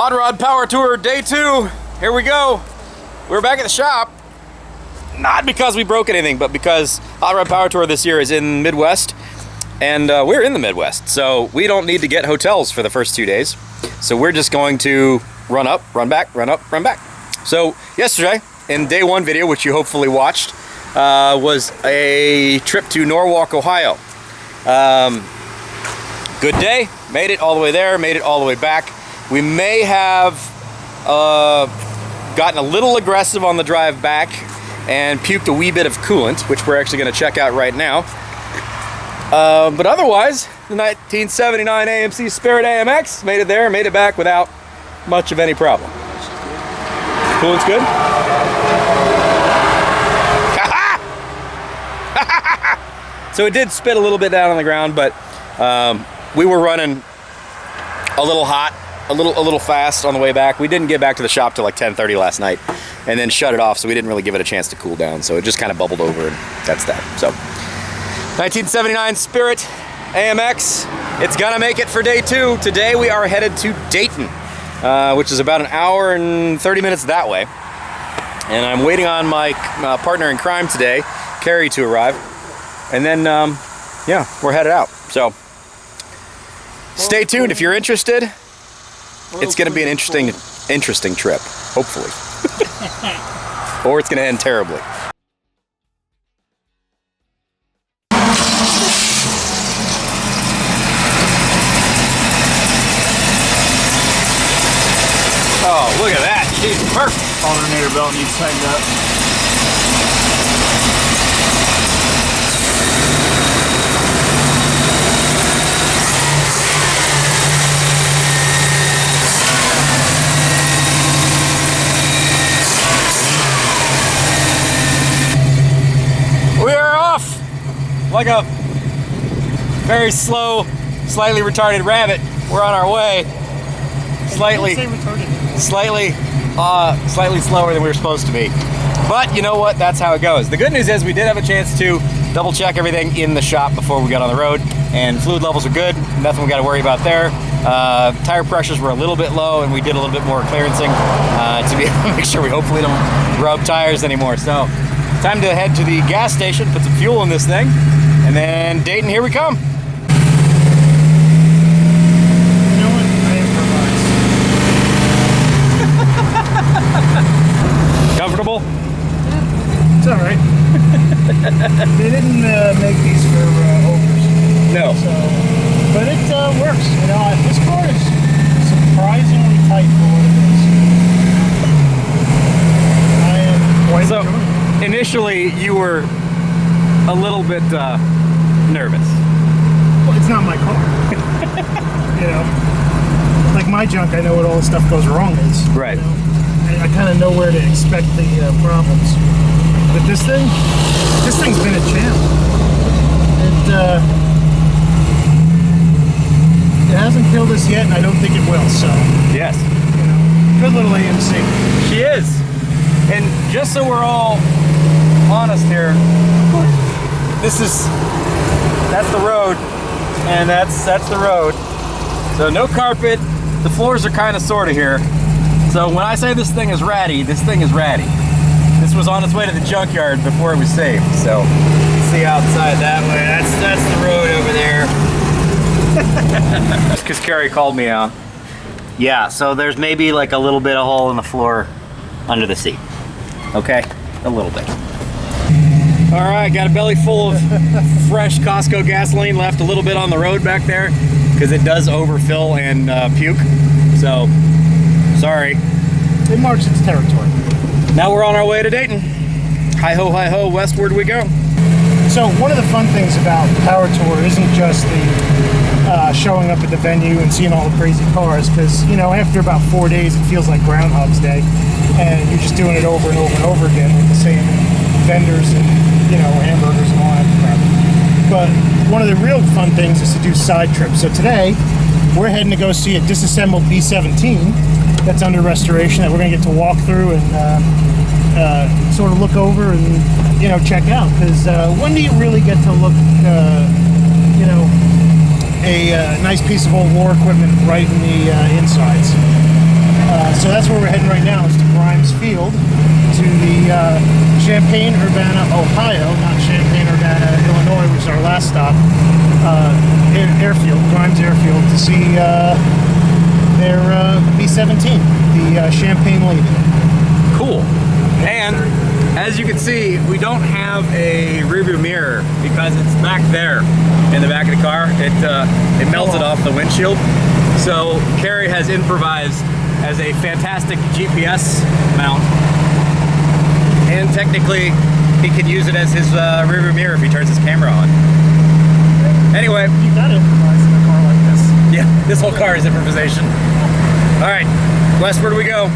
Hot Rod Power Tour Day 2. Here we go. We're back at the shop. Not because we broke anything, but because Hot Rod Power Tour this year is in Midwest. And we're in the Midwest, so we don't need to get hotels for the first 2 days. So we're just going to run up, run back, run up, run back. So yesterday, in day 1 video, which you hopefully watched, was a trip to Norwalk, Ohio. Good day, made it all the way there, made it all the way back. We may have gotten a little aggressive on the drive back and puked a wee bit of coolant, which we're actually going to check out right now. But otherwise, the 1979 AMC Spirit AMX made it there, made it back without much of any problem. Coolant's good? So it did spit a little bit down on the ground, but we were running a little hot, a little fast on the way back. We didn't get back to the shop till like 10:30 last night, and then shut it off, so we didn't really give it a chance to cool down. So it just kind of bubbled over, and that's that. So 1979 Spirit AMX, it's gonna make it for day 2. Today we are headed to Dayton, which is about an hour and 30 minutes that way. And I'm waiting on my partner in crime today, Kerry, to arrive. And then, yeah, we're headed out. So stay tuned if you're interested. It's gonna be an interesting trip, hopefully. Or it's gonna end terribly. Oh, look at that. She's perfect. Alternator belt needs tightened up. We are off like a very slow, slightly retarded rabbit. We're on our way. Slightly slower than we were supposed to be. But you know what? That's how it goes. The good news is we did have a chance to double check everything in the shop before we got on the road, and fluid levels are good. Nothing we got to worry about there. Tire pressures were a little bit low, and we did a little bit more clearancing to be able to make sure we hopefully don't rub tires anymore. So time to head to the gas station, put some fuel in this thing, and then Dayton, here we come. Comfortable? It's all right. They didn't make these for overs. No. So, but it works. You know, this car is surprisingly tight for what it is. I am quite enjoying it. Initially, you were a little bit nervous. Well, it's not my car. You know, like my junk, I know what all the stuff goes wrong is. Right. You know? I kind of know where to expect the problems. But this thing's been a champ. It hasn't killed us yet, and I don't think it will. So Yes. you know, good little AMC. She is. And just so we're all honest here, that's the road, and that's the road. So no carpet. The floors are kind of sort of here. So when I say this thing is ratty, this thing is ratty. This was on its way to the junkyard before it was saved. So see outside that way. That's the road over there. Just because Kerry called me out. Yeah, so there's maybe like a little bit of hole in the floor under the seat. Okay, a little bit. All right, got a belly full of fresh Costco gasoline, left a little bit on the road back there because it does overfill and puke. So sorry. It marks its territory. Now we're on our way to Dayton. Hi ho, westward we go. So one of the fun things about Power Tour isn't just the showing up at the venue and seeing all the crazy cars, because you know, after about 4 days it feels like Groundhog's Day, and you're just doing it over and over and over again with the same vendors and, you know, hamburgers and all that crap. But one of the real fun things is to do side trips. So today we're heading to go see a disassembled B17 that's under restoration that we're going to get to walk through and sort of look over and, you know, check out. Because when do you really get to look, you know, a nice piece of old war equipment right in the insides? So that's where we're heading right now, is to Grimes Field, to the Champaign-Urbana, Ohio, not Champaign-Urbana, Illinois, which is our last stop, airfield, Grimes Airfield, to see their B-17, the Champaign Lady. Cool. And as you can see, we don't have a rearview mirror because it's back there in the back of the car. It melted off the windshield. So Kerry has improvised as a fantastic GPS mount, and technically he can use it as his rearview mirror if he turns his camera on. Anyway, You gotta improvise in a car like this. yeah, this whole car is improvisation. All right, Wes, where do we go?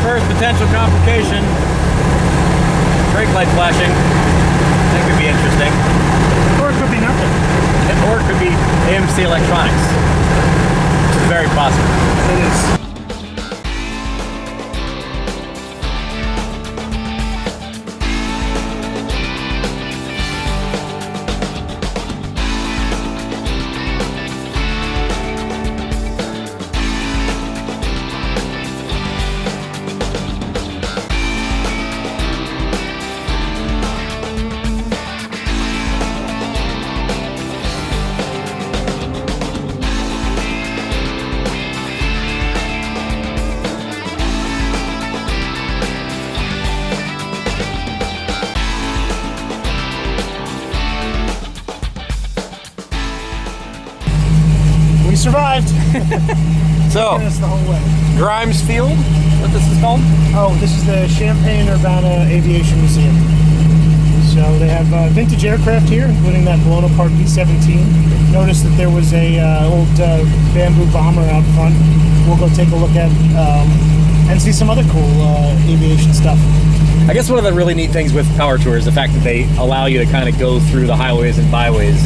First potential complication, brake light flashing. That could be interesting. Or it could be nothing. Or it could be AMC electronics. It's very possible. It is. Survived. So, Us the whole way. Grimes Field, what this is called? Oh, this is the Champaign-Urbana Aviation Museum. So they have vintage aircraft here, including that blown apart B-17. Notice that there was a old bamboo bomber out front. We'll go take a look at and see some other cool aviation stuff. I guess one of the really neat things with Power Tour is the fact that they allow you to kind of go through the highways and byways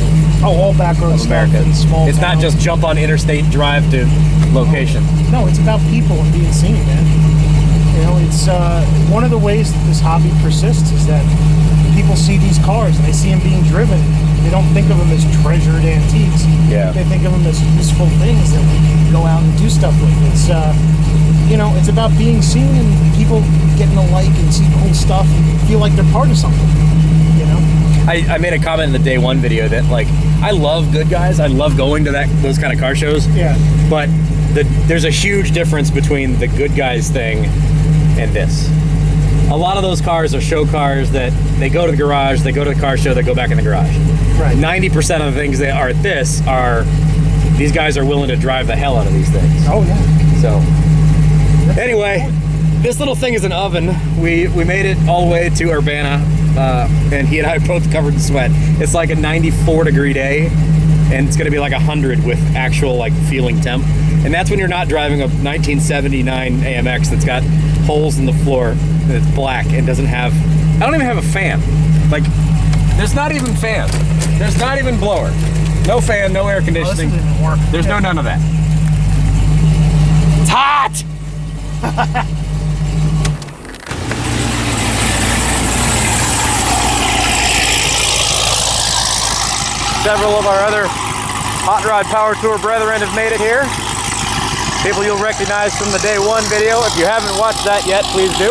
Oh, all back road of stuff America. and small It's not towns. just jump on interstate, drive to location. No, it's about people and being seen, man. You know, it's one of the ways that this hobby persists is that people see these cars and they see them being driven. They don't think of them as treasured antiques. Yeah. They think of them as useful things that we can go out and do stuff with. It's you know, it's about being seen and people getting to like and see cool stuff and feel like they're part of something. You know. I made a comment in the day one video that, like, I love Good Guys. I love going to those kind of car shows. Yeah. But there's a huge difference between the Good Guys thing and this. A lot of those cars are show cars that they go to the garage, they go to the car show, they go back in the garage. Right. 90% of the things that are at this are, these guys are willing to drive the hell out of these things. Oh yeah. So, anyway, this little thing is an oven. We made it all the way to Urbana, and he and I both covered in sweat. It's like a 94-degree day, and it's gonna be like 100 with actual like feeling temp. And that's when you're not driving a 1979 AMX that's got holes in the floor, and it's black and doesn't have, I don't even have a fan. Like, there's not even fan. There's not even blower. No fan, no air Oh, this conditioning. doesn't even work. There's no none of that. It's hot! Several of our other Hot Rod Power Tour brethren have made it here. People you'll recognize from the day one video. If you haven't watched that yet, please do.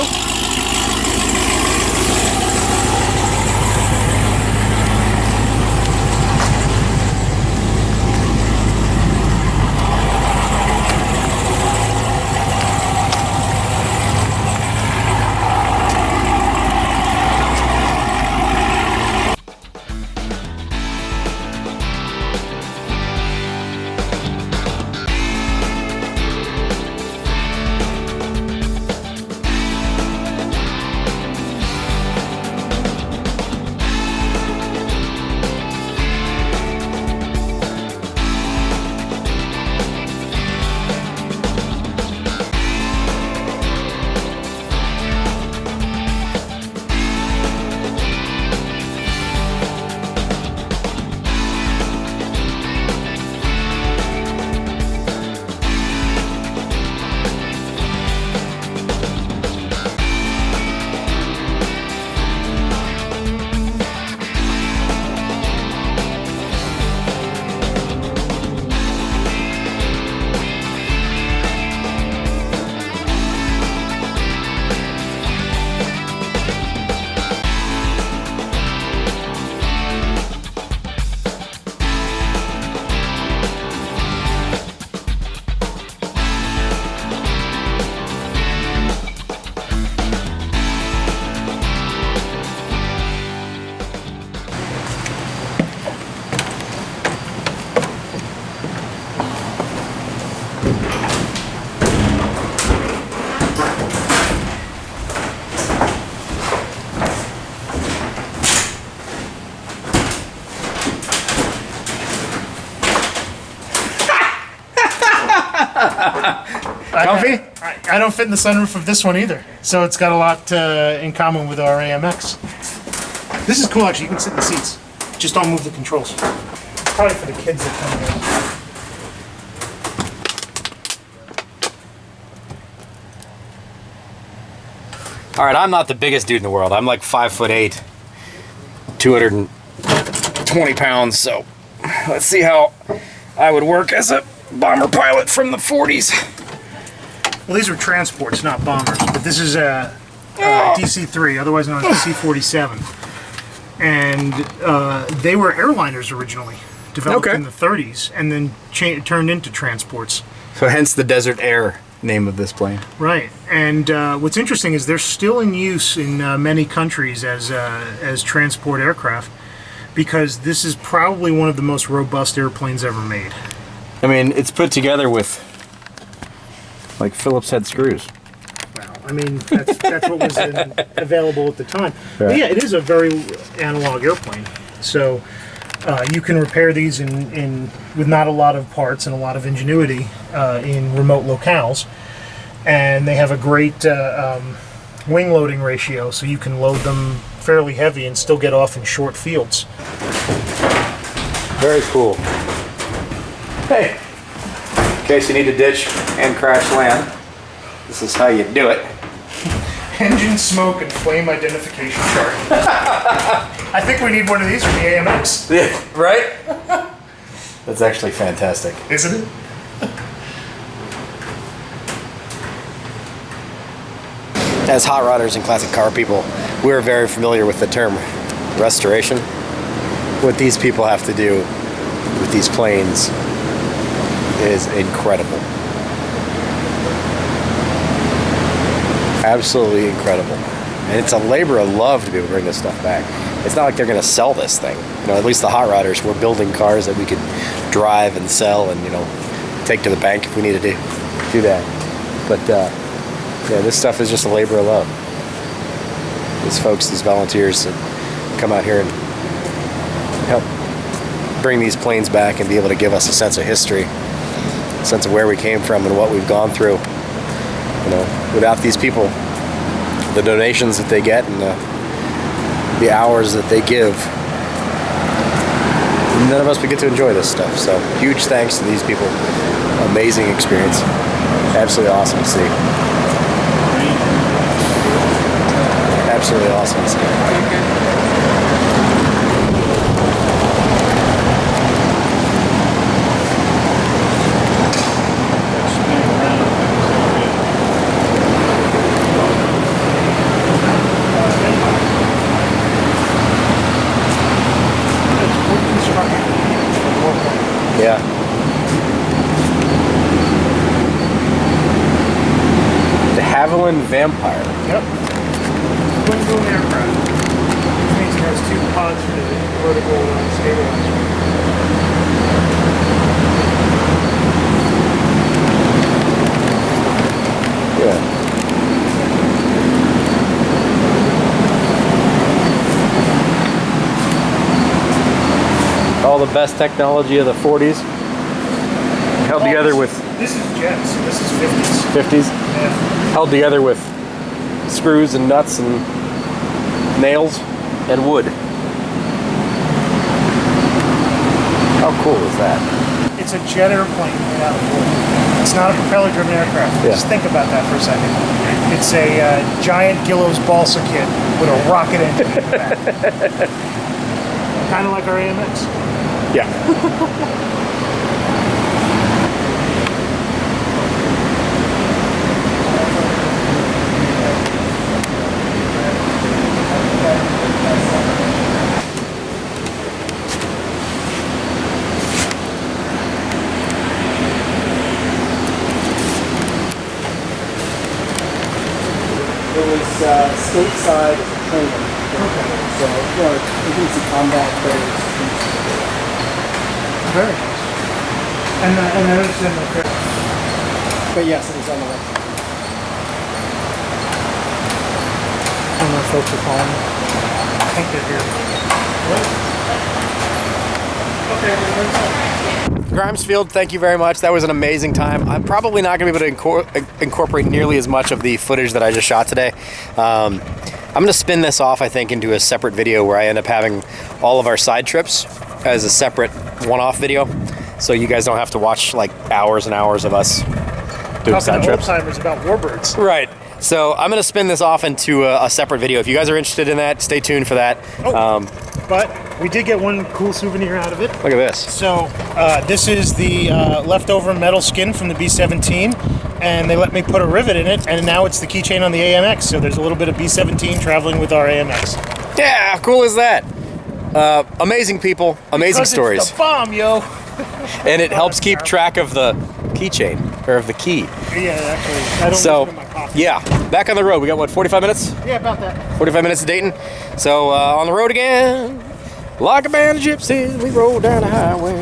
I don't fit in the sunroof of this one either, so it's got a lot in common with our AMX. This is cool, actually. You can sit in the seats. Just don't move the controls. Probably for the kids that come here. All right, I'm not the biggest dude in the world. I'm like 5'8", 220 pounds. So let's see how I would work as a bomber pilot from the 40s. Well, these were transports, not bombers, but this is a DC-3, otherwise known as C-47. And they were airliners originally, developed in the 30s, and then turned into transports. So hence the Desert Air name of this plane. Right, and what's interesting is they're still in use in many countries as transport aircraft, because this is probably one of the most robust airplanes ever made. I mean, it's put together with like Phillips head screws. Well, I mean, that's what was available at the time. Right. But yeah, it is a very analog airplane. So you can repair these in with not a lot of parts and a lot of ingenuity in remote locales. And they have a great wing loading ratio, so you can load them fairly heavy and still get off in short fields. Very cool. Hey, in case you need to ditch and crash land, this is how you do it. Engine smoke and flame identification chart. I think we need one of these for the AMX. Yeah, right? That's actually fantastic. Isn't it? As hot rodders and classic car people, we're very familiar with the term restoration. What these people have to do with these planes is incredible. Absolutely incredible. And it's a labor of love to be able to bring this stuff back. It's not like they're going to sell this thing. You know, at least the hot rodders, we're building cars that we could drive and sell and, you know, take to the bank if we needed to do that. But yeah, this stuff is just a labor of love. These folks, these volunteers that come out here and help bring these planes back and be able to give us a sense of history, a sense of where we came from and what we've gone through. You know, without these people, the donations that they get and the hours that they give, none of us would get to enjoy this stuff. So huge thanks to these people. Amazing experience. Absolutely awesome to see. Absolutely awesome to see. Yeah. The Haviland Vampire. Yep. Twin boom aircraft. Which means it has two pods for the vertical stabilizer. Yeah. All the best technology of the 40s held together with This is jets. This is 50s. 50s, Yeah. held together with screws and nuts and nails and wood. How cool is that? It's a jet airplane made out of wood. It's not a propeller-driven aircraft. Yeah. Just think about that for a second. It's a giant Gillows balsa kit with a rocket engine in the back. Kind of like our AMX. Yeah. It was stateside training. Okay. So, you know, you can see combat players. Very nice. And I understand the But yes, it was on the way. I don't know if folks are calling. I think they're here. What? Okay, Grimesfield, thank you very much. That was an amazing time. I'm probably not going to be able to incorporate nearly as much of the footage that I just shot today. I'm going to spin this off, I think, into a separate video where I end up having all of our side trips as a separate one-off video, so you guys don't have to watch like hours and hours of us doing side trips. Old-timers about warbirds. Right. So I'm going to spin this off into a separate video. If you guys are interested in that, stay tuned for that. But we did get one cool souvenir out of it. Look at this. So this is the leftover metal skin from the B17, and they let me put a rivet in it, and now it's the keychain on the AMX. So there's a little bit of B17 traveling with our AMX. Yeah, how cool is that? Amazing people, amazing stories. It's the bomb, yo. And it helps keep track of the keychain, or of the key. Yeah, actually, I don't So, leave it in my pocket. yeah, back on the road. We got, what, 45 minutes? Yeah, about that. 45 minutes to Dayton. So, on the road again. Like a band of gypsies, we roll down the highway.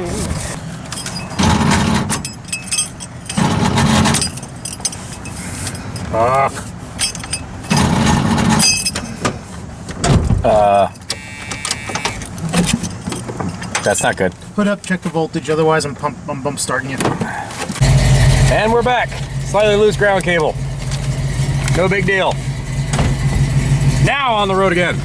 That's not good. Put up, check the voltage, otherwise I'm bump starting it. And we're back. Slightly loose ground cable. No big deal. Now on the road again.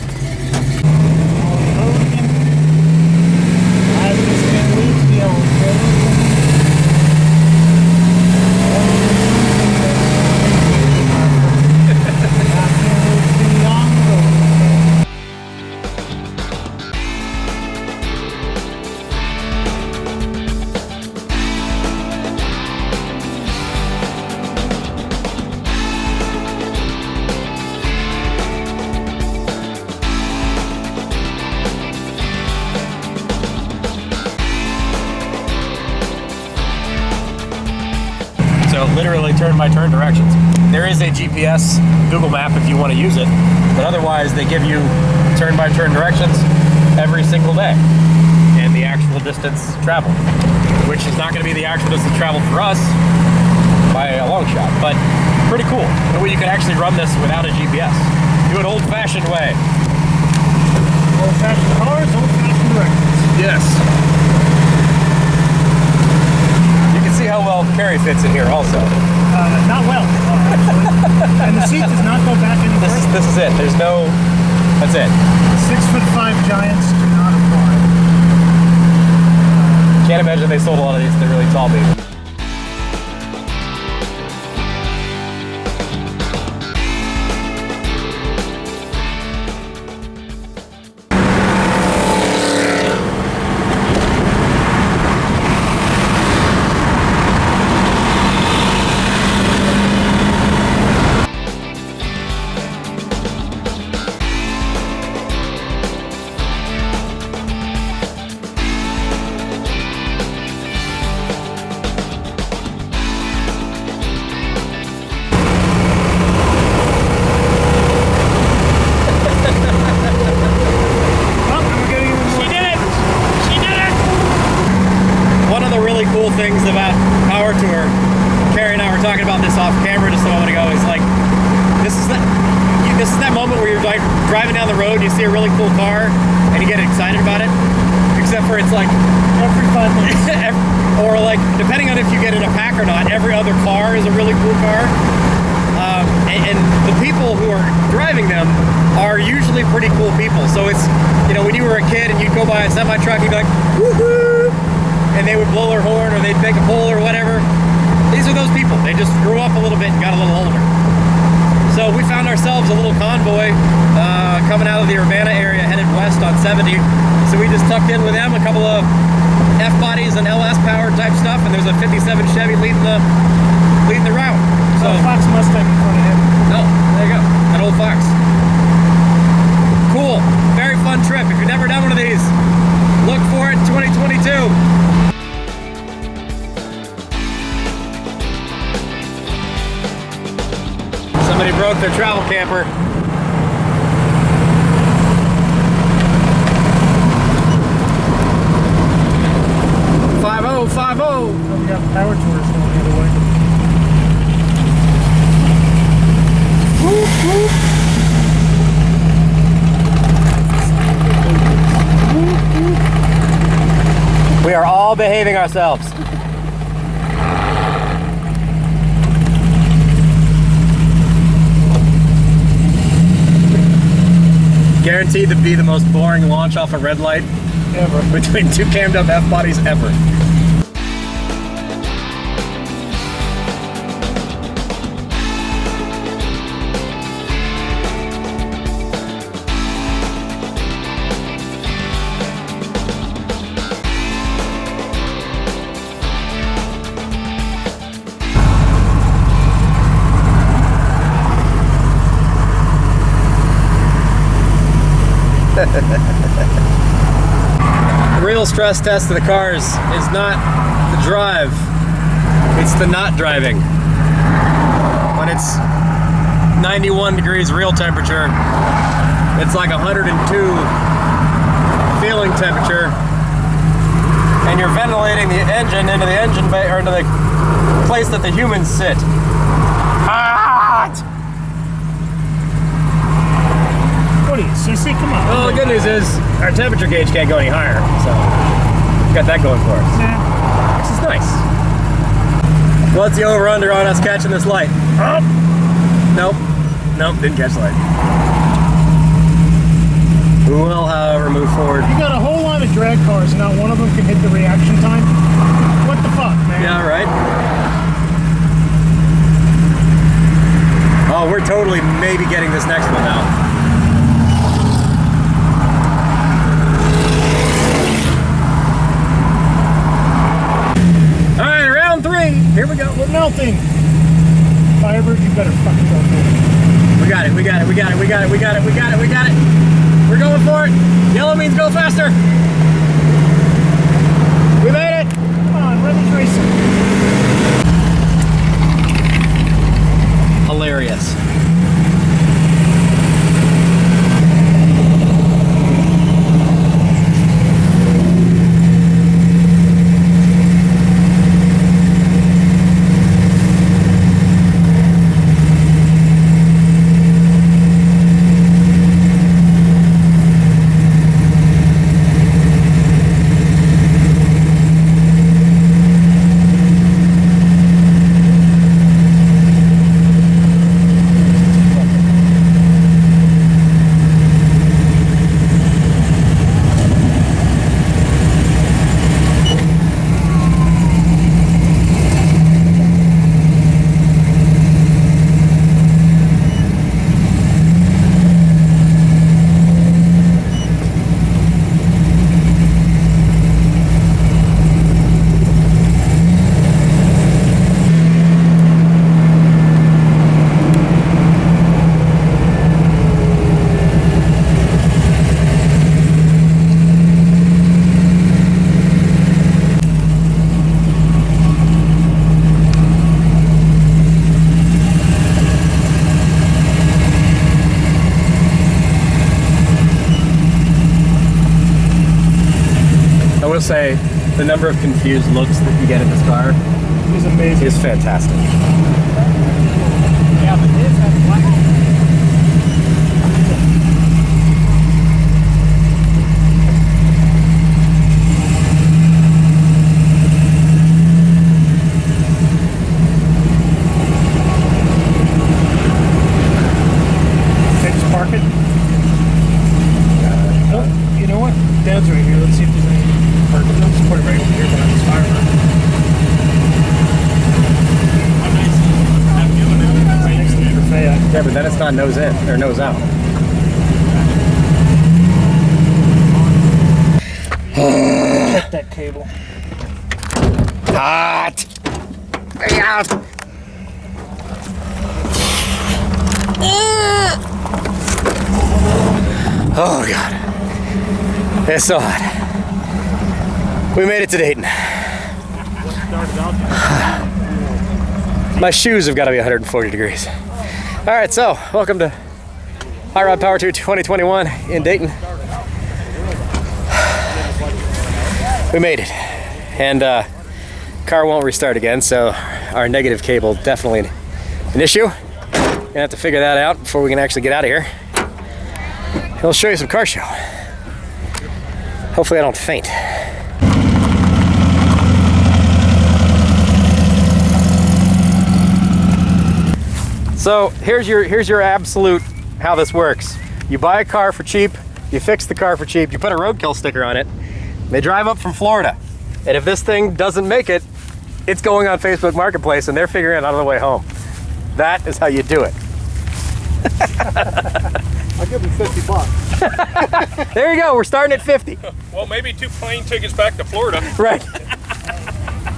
So literally turn-by-turn directions. There is a GPS Google map if you want to use it, but otherwise they give you turn-by-turn directions every single day and the actual distance traveled, which is not going to be the actual distance traveled for us by a long shot, but pretty cool. The way you can actually run this without a GPS. Do it old-fashioned way. Old-fashioned cars, old-fashioned directions. Yes. See how well Kerry fits in here also. Not well, actually. And the seat does not go back any further. This is it. There's no... That's it. 6'5" giants do not apply. Can't imagine they sold a lot of these to really tall people. Cool things about Power Tour, Kerry and I were talking about this off camera just a moment ago, is like this is that moment where you're like driving down the road and you see a really cool car and you get excited about it, except for it's like Every 5 minutes. or like depending on if you get in a pack or not, every other car is a really cool car, and the people who are driving them are usually pretty cool people. So it's, you know, when you were a kid and you'd go by a semi truck, you'd be like, woohoo, and they would blow their horn or they'd make a pull or whatever. These are those people. They just grew up a little bit and got a little older. So we found ourselves a little convoy coming out of the Urbana area headed west on 70. So we just tucked in with them, a couple of F-bodies and LS powered type stuff, and there's a 57 Chevy leading the route. So Fox Mustang in front of him. no, there you go, an old Fox. Cool, very fun trip. If you've never done one of these, look for it in 2022. Somebody broke their travel camper. Oh, we got Power Tours going the other way. Whoop, whoop. We are all behaving ourselves. Guaranteed to be the most boring launch off a red light Ever. between two cammed up F-bodies ever. The real stress test of the cars is not the drive, it's the not driving. When it's 91 degrees real temperature, it's like 102 feeling temperature, and you're ventilating the engine into the engine bay, or into the place that the humans sit. Hot! What are you, sissy? Come on. Well, the good news is our temperature gauge can't go any higher, so we've got that going for us. Nah. Which is nice. What's the over-under on us catching this light? Up. Nope. Nope, didn't catch the light. We will, however, move forward. You got a whole line of drag cars, and not one of them can hit the reaction time. What the fuck, man? Yeah, right? Oh, we're totally maybe getting this next one now. Here we go. We're melting. Firebird, you better fucking go for it. We got it, we got it, we got it, we got it, we got it, we got it, we got it. We're going for it. Yellow means go faster. We made it. Come on, Rebels Racing. Hilarious. will say the number of confused looks that you get in this car is amazing. Is fantastic. Yeah, but this has black. Dad's right here. Let's see if there's any parking. I'll just put it right over here behind this firework. Right next to the buffet. Yeah, but then it's not nose in or nose out. Check that cable. Hot. Out. Oh God. It's so hot. We made it to Dayton. My shoes have got to be 140 degrees. All right, so welcome to High Rod Power Tour 2021 in Dayton. We made it, and car won't restart again, so our negative cable definitely an issue. Gonna have to figure that out before we can actually get out of here. I'll show you some car show. Hopefully I don't faint. So here's your absolute how this works. You buy a car for cheap, you fix the car for cheap, you put a roadkill sticker on it, they drive up from Florida. And if this thing doesn't make it, it's going on Facebook Marketplace and they're figuring it out on the way home. That is how you do it. I'll give them $50. There you go, we're starting at 50. Well, maybe 2 plane tickets back to Florida. Right.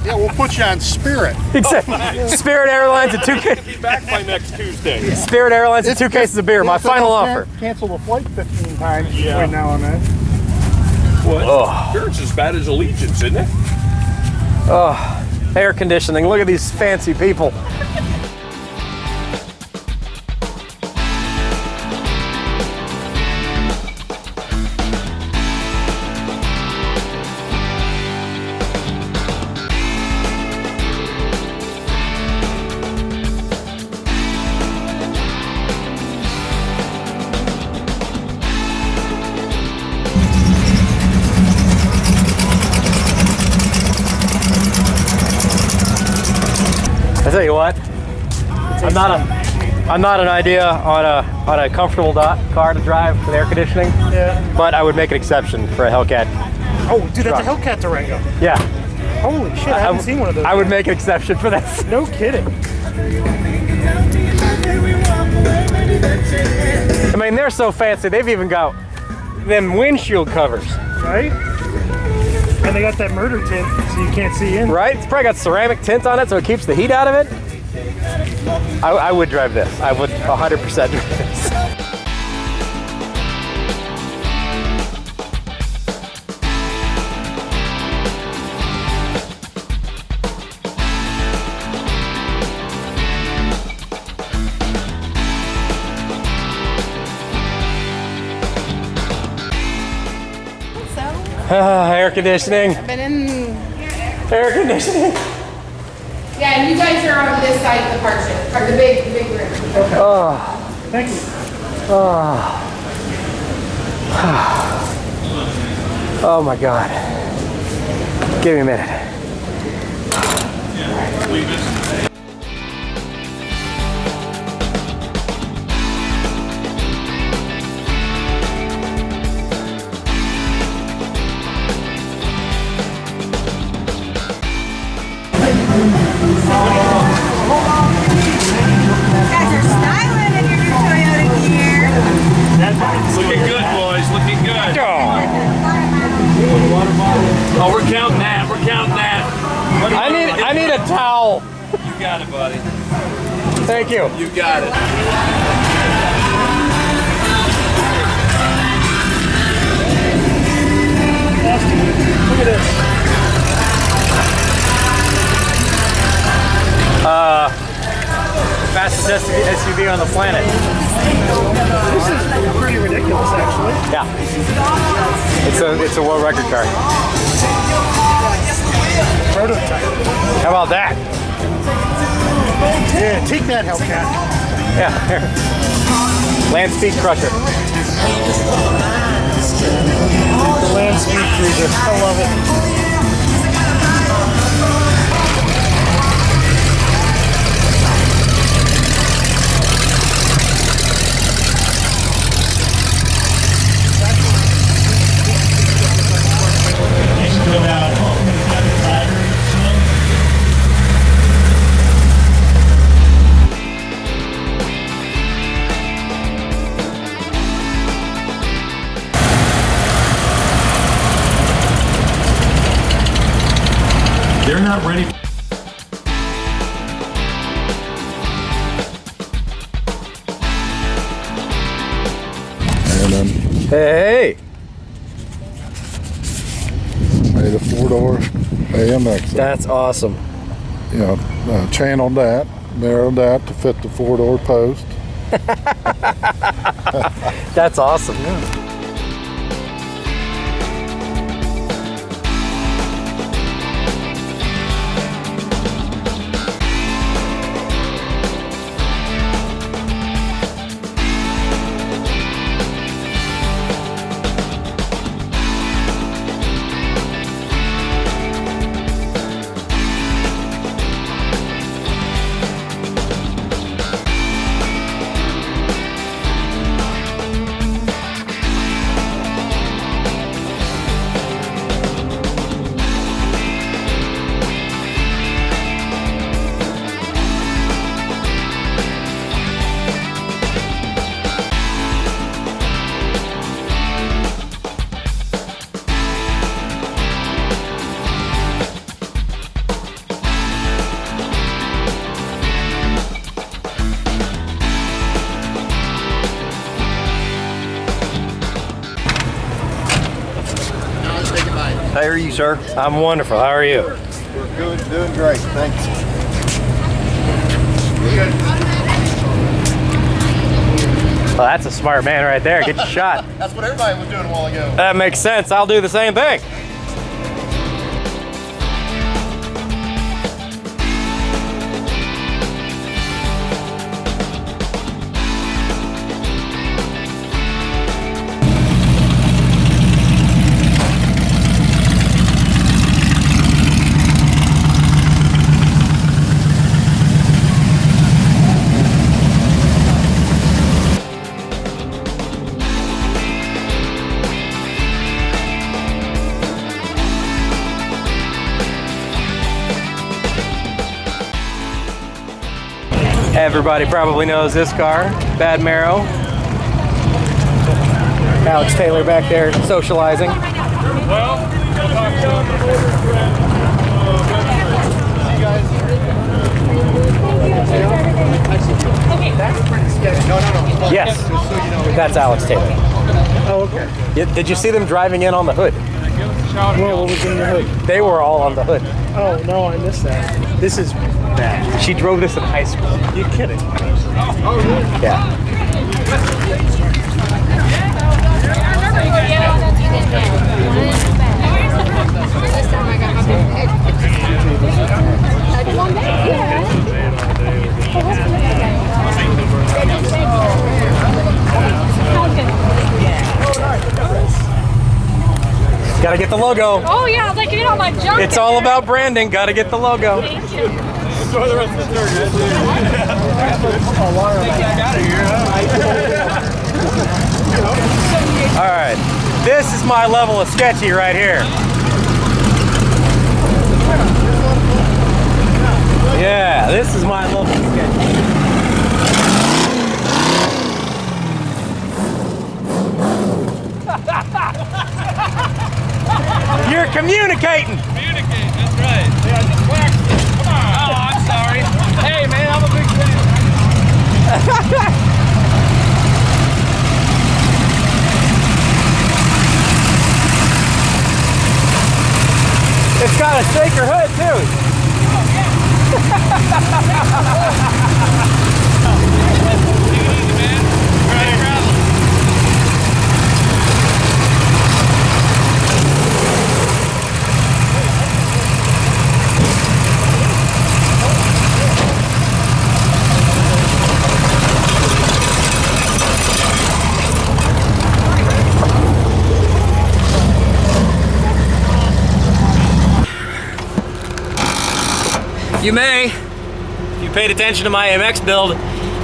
Yeah, we'll put you on Spirit. Exactly. Spirit Airlines and 2 cases. Be back by next Tuesday. Spirit Airlines and 2 cases of beer. My final offer. Cancel the flight 15 times Between now and then. What? Sure, it's as bad as Allegiance, isn't it? Oh, air conditioning. Look at these fancy people. I tell you what, I'm not an idea on a comfortable car to drive with air conditioning. Yeah. But I would make an exception for a Hellcat. Oh, dude, that's a Hellcat Durango. Yeah. Holy shit, I haven't seen one of those. I would make an exception for this. No kidding. I mean, they're so fancy. They've even got them windshield covers. Right? And they got that murder tint, so you can't see in. Right? It's probably got ceramic tint on it, so it keeps the heat out of it. I would drive this. I would 100% drive this. Air conditioning. Been in. Air conditioning. Yeah, and you guys are on this side of the park strip, or the big room. Okay. Oh. Thank you. Oh. Oh my God. Give me a minute. Guys are styling in your new Toyota gear. Looking good, boys. Looking good. Oh. Oh, we're counting that. We're counting that. I need a towel. You got it, buddy. Thank you. You got it. Look at this. Fastest SUV on the planet. This is pretty ridiculous, actually. Yeah. It's a world record car. Prototype. How about that? Yeah, take that, Hellcat. Yeah. Here. Land Speed Crusher. The Land Speed Cruiser. I love it. They're not ready. And then Hey. made a 4-door AMX. That's awesome. You know, channeled that, narrowed that to fit the 4-door post. That's awesome. Yeah. How are you, sir? I'm wonderful. How are you? We're doing great. Thanks. Well, that's a smart man right there. Get your shot. That's what everybody was doing a while ago. That makes sense. I'll do the same thing. Everybody probably knows this car, Bad Marrow. Alex Taylor back there socializing. Yes, that's Alex Taylor. Oh, okay. Did you see them driving in on the hood? Well, what was in the hood? They were all on the hood. Oh, no, I missed that. This is bad. She drove this in high school. You're kidding. Yeah. Gotta get the logo. Oh yeah, I was like, you know, my junk. It's all about branding. Gotta get the logo. Thank you. Enjoy the rest of the tour, guys. All right, this is my level of sketchy right here. Yeah, this is my level of sketchy. You're communicating. Communicate, that's right. Yeah, I just waxed it. Come on. Oh, I'm sorry. Hey, man, I'm a big fan. It's got a shaker hood too. You may, if you paid attention to my AMX build,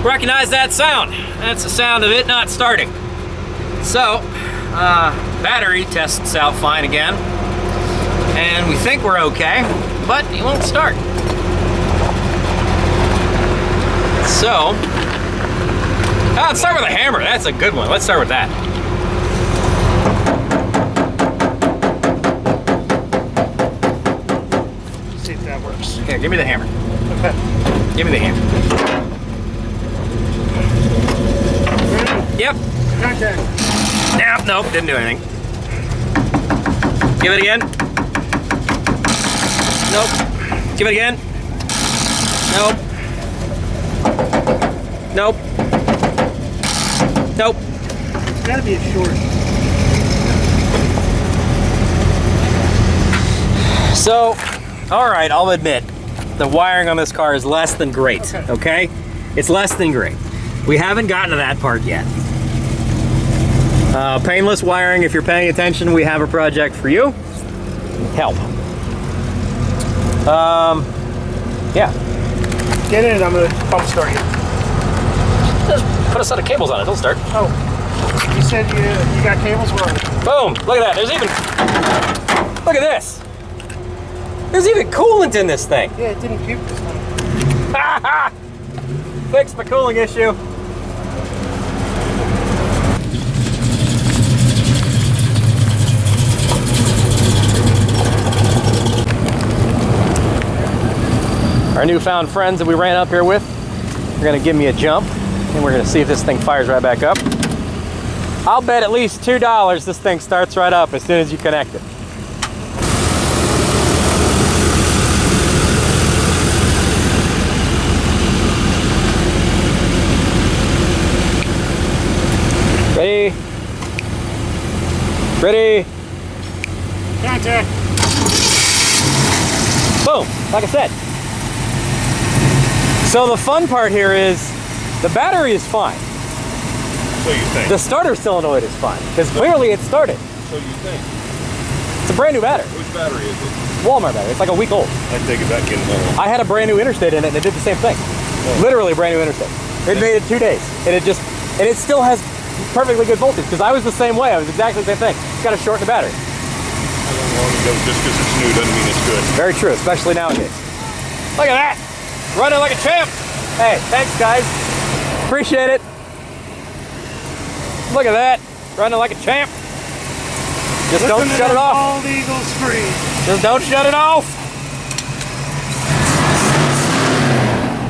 recognize that sound. That's the sound of it not starting. So, battery tests out fine again, and we think we're okay, but it won't start. So, let's start with a hammer. That's a good one. Let's start with that. See if that works. Here, give me the hammer. Okay. Give me the hammer. Yep. Contact. Nope, didn't do anything. Give it again. Nope. Give it again. Nope. Nope. Nope. It's gotta be a short. So, all right, I'll admit, the wiring on this car is less than great, okay? It's less than great. We haven't gotten to that part yet. Painless wiring, if you're paying attention, we have a project for you. Help. Yeah. Get in, I'm gonna bump start you. Just put a set of cables on it, it'll start. Oh, you said you got cables? Where are they? Boom, look at that, there's even, look at this. There's even coolant in this thing. Yeah, it didn't puke this time. Fix the cooling issue. Our newfound friends that we ran up here with are gonna give me a jump, and we're gonna see if this thing fires right back up. I'll bet at least $2 this thing starts right up as soon as you connect it. Ready? Ready? Contact. Boom, like I said. So the fun part here is the battery is fine. So you think? The starter solenoid is fine, because clearly it started. So you think? It's a brand new battery. Which battery is it? Walmart battery, it's like a week old. I take it back in there. I had a brand new Interstate in it and it did the same thing. Literally a brand new Interstate. It made it 2 days and it still has perfectly good voltage, because I was the same way. I was exactly the same thing. It's got to shorten the battery. How long ago, just because it's new doesn't mean it's good. Very true, especially nowadays. Look at that! Running like a champ! Hey, thanks guys. Appreciate it. Look at that. Running like a champ. Just don't shut it off. Bald eagle scream. Just don't shut it off.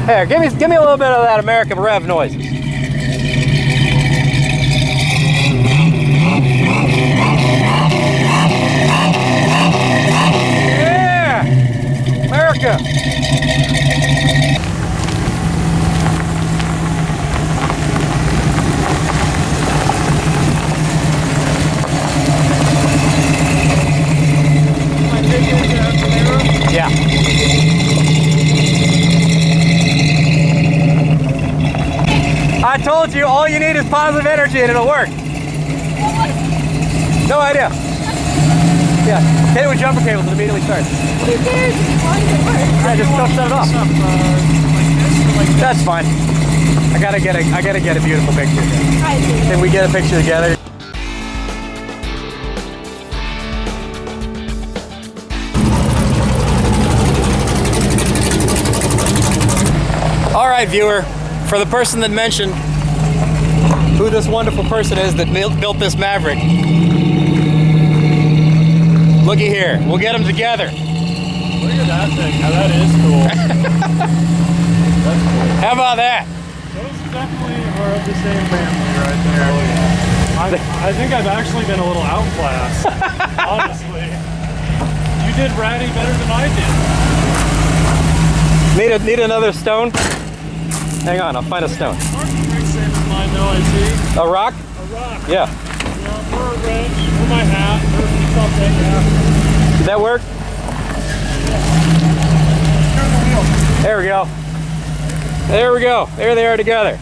Here, give me a little bit of that American rev noise. Yeah! America! Yeah. I told you, all you need is positive energy and it'll work. No idea. Yeah, hit it with jumper cables and immediately starts. Who cares if you want it to work? Yeah, just don't shut it off. That's fine. I gotta get a beautiful picture. I do. Can we get a picture together? All right, viewer, for the person that mentioned who this wonderful person is that built this Maverick, looky here, we'll get them together. Look at that thing. Now that is cool. That's cool. How about that? Those definitely are of the same family right there. Oh, yeah. I think I've actually been a little outclassed, honestly. You did ratty better than I did. Need another stone? Hang on, I'll find a stone. Mine, though, I see. A rock? A rock. Yeah. Yeah, for a wrench, for my hat, for something, yeah. Did that work? There we go. There we go. There they are together.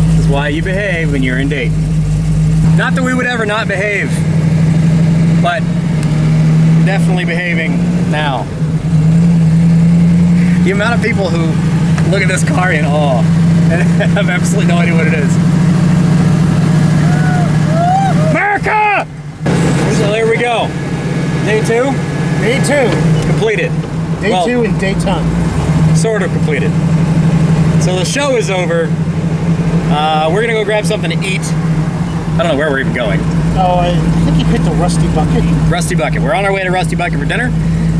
This is why you behave when you're in Dayton. Not that we would ever not behave, but definitely behaving now. The amount of people who look at this car in awe and have absolutely no idea what it is. America! So there we go. Day 2? Day 2. Completed. Day 2 in Dayton. Sort of completed. So the show is over. We're gonna go grab something to eat. I don't know where we're even going. Oh, I think you picked a Rusty Bucket. Rusty Bucket. We're on our way to Rusty Bucket for dinner.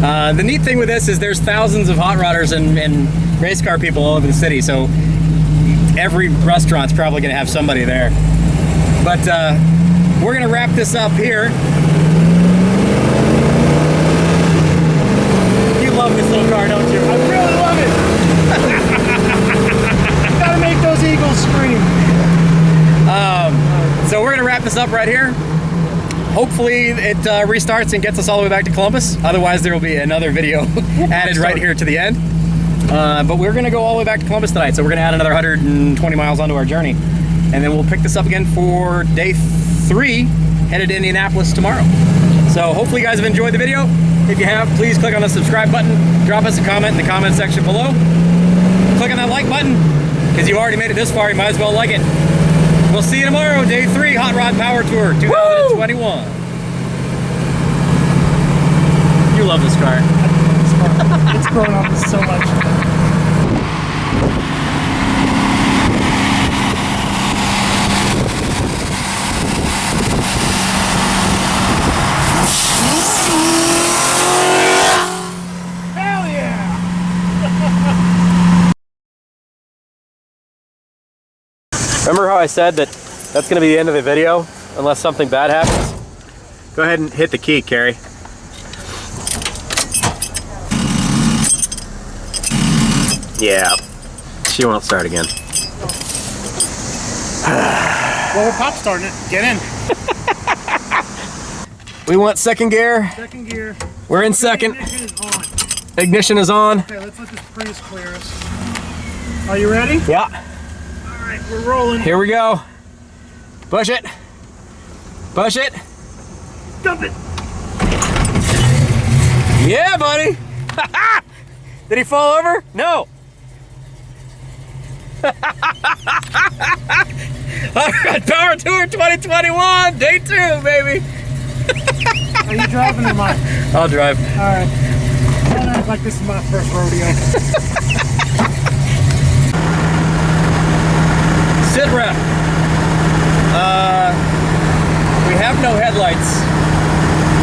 The neat thing with this is there's thousands of hot rodders and race car people all over the city, so every restaurant's probably gonna have somebody there. But we're gonna wrap this up here. You love this little car, don't you? I really love it. Gotta make those eagles scream. So we're gonna wrap this up right here. Hopefully it restarts and gets us all the way back to Columbus. Otherwise there will be another video added right here to the end. But we're gonna go all the way back to Columbus tonight. So we're gonna add another 120 miles onto our journey. And then we'll pick this up again for day 3, headed to Indianapolis tomorrow. So hopefully you guys have enjoyed the video. If you have, please click on the subscribe button. Drop us a comment in the comment section below. Click on that like button, because you already made it this far, you might as well like it. We'll see you tomorrow, day 3, Hot Rod Power Tour 2021. Woo! You love this car. It's grown on me so much. Hell yeah! Remember how I said that that's going to be the end of the video? unless something bad happens. Go ahead and hit the key, Kerry. Yeah, she won't start again. Well, we're pop starting it. Get in. We want second gear. Second gear. We're in second. Ignition is on. Ignition is on. Okay, let's let this Prius clear us. Are you ready? Yeah. All right, we're rolling. Here we go. Push it. Push it. Dump it. Yeah, buddy. Did he fall over? No. All right, Power Tour 2021, day 2, baby. Are you driving or mine? I'll drive. All right. Don't act like this is my first rodeo. Sit rep. We have no headlights.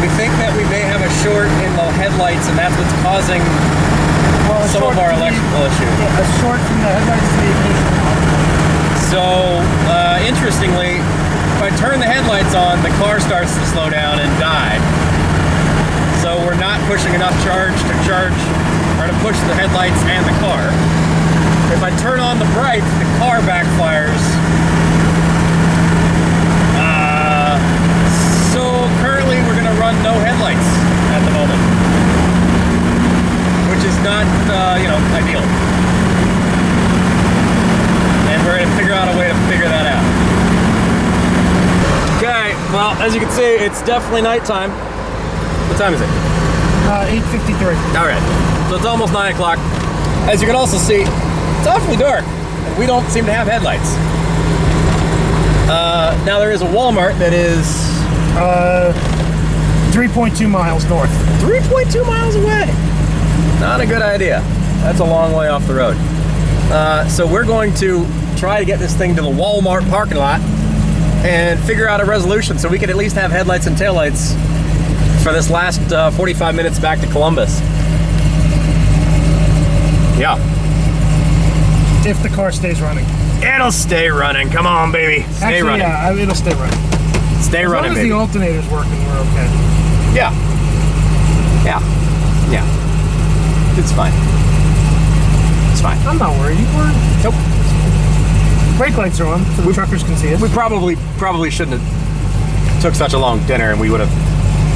We think that we may have a short in the headlights, and that's what's causing some of our electrical issues. Yeah, a short from the headlights to the ignition. So, interestingly, if I turn the headlights on, the car starts to slow down and die. So we're not pushing enough charge or to push the headlights and the car. If I turn on the brights, the car backfires. So currently we're gonna run no headlights at the moment, which is not, ideal. And we're gonna figure out a way to figure that out. Okay, well, as you can see, it's definitely nighttime. What time is it? 8:53. All right, so it's almost 9 o'clock. As you can also see, it's awfully dark, and we don't seem to have headlights. Now there is a Walmart that is 3.2 miles north. 3.2 miles away. Not a good idea. That's a long way off the road. So we're going to try to get this thing to the Walmart parking lot and figure out a resolution so we can at least have headlights and taillights for this last 45 minutes back to Columbus. Yeah. If the car stays running. It'll stay running. Come on, baby. Stay running. Yeah, it'll stay running. Stay running, as long as baby. the alternator's working, we're okay. Yeah. Yeah. Yeah. It's fine. It's fine. I'm not worried. You worried? Nope. Brake lights are on, so the truckers can see us. We probably shouldn't have took such a long dinner, and we would have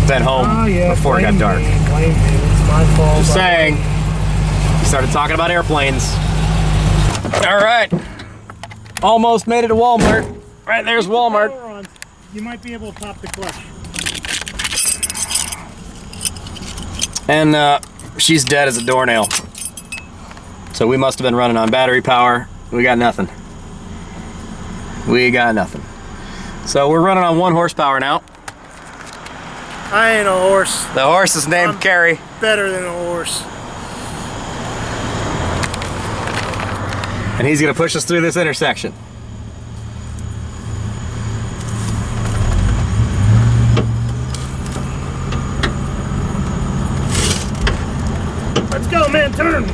been home before it got dark. Blame me. It's my fault. Just saying. We started talking about airplanes. All right. Almost made it to Walmart. Right there's Walmart. You might be able to pop the clutch. And she's dead as a doornail. So we must have been running on battery power. We got nothing. We got nothing. So we're running on 1 horsepower now. I ain't a horse. The horse is named Kerry. Better than a horse. And he's gonna push us through this intersection. Let's go, man, turn.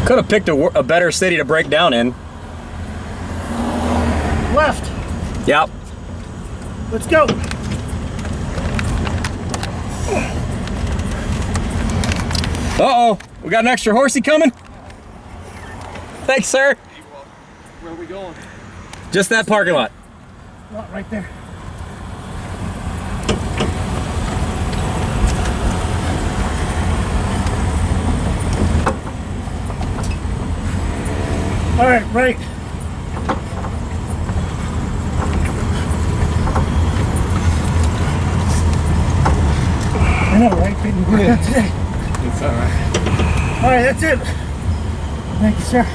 Could have picked a better city to break down in. Left. Yep. Let's go. Uh-oh, we got an extra horsey coming. Thanks, sir. Where are we going? Just that parking lot. Right there. All right, right. I know, right? Didn't work out today. It's all right. All right, that's it. Thank you, sir.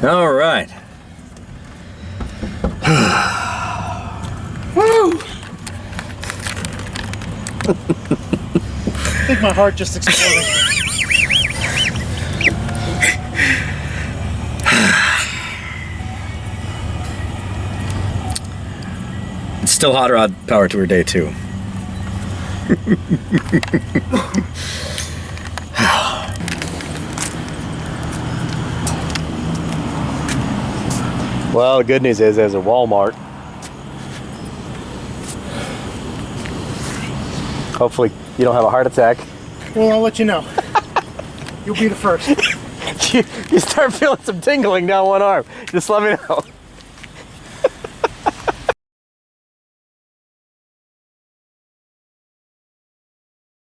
All right. I think my heart just exploded. It's still Hot Rod Power Tour Day 2. Well, the good news is there's a Walmart. Hopefully you don't have a heart attack. Well, I'll let you know. You'll be the first. You start feeling some tingling down one arm. Just let me know.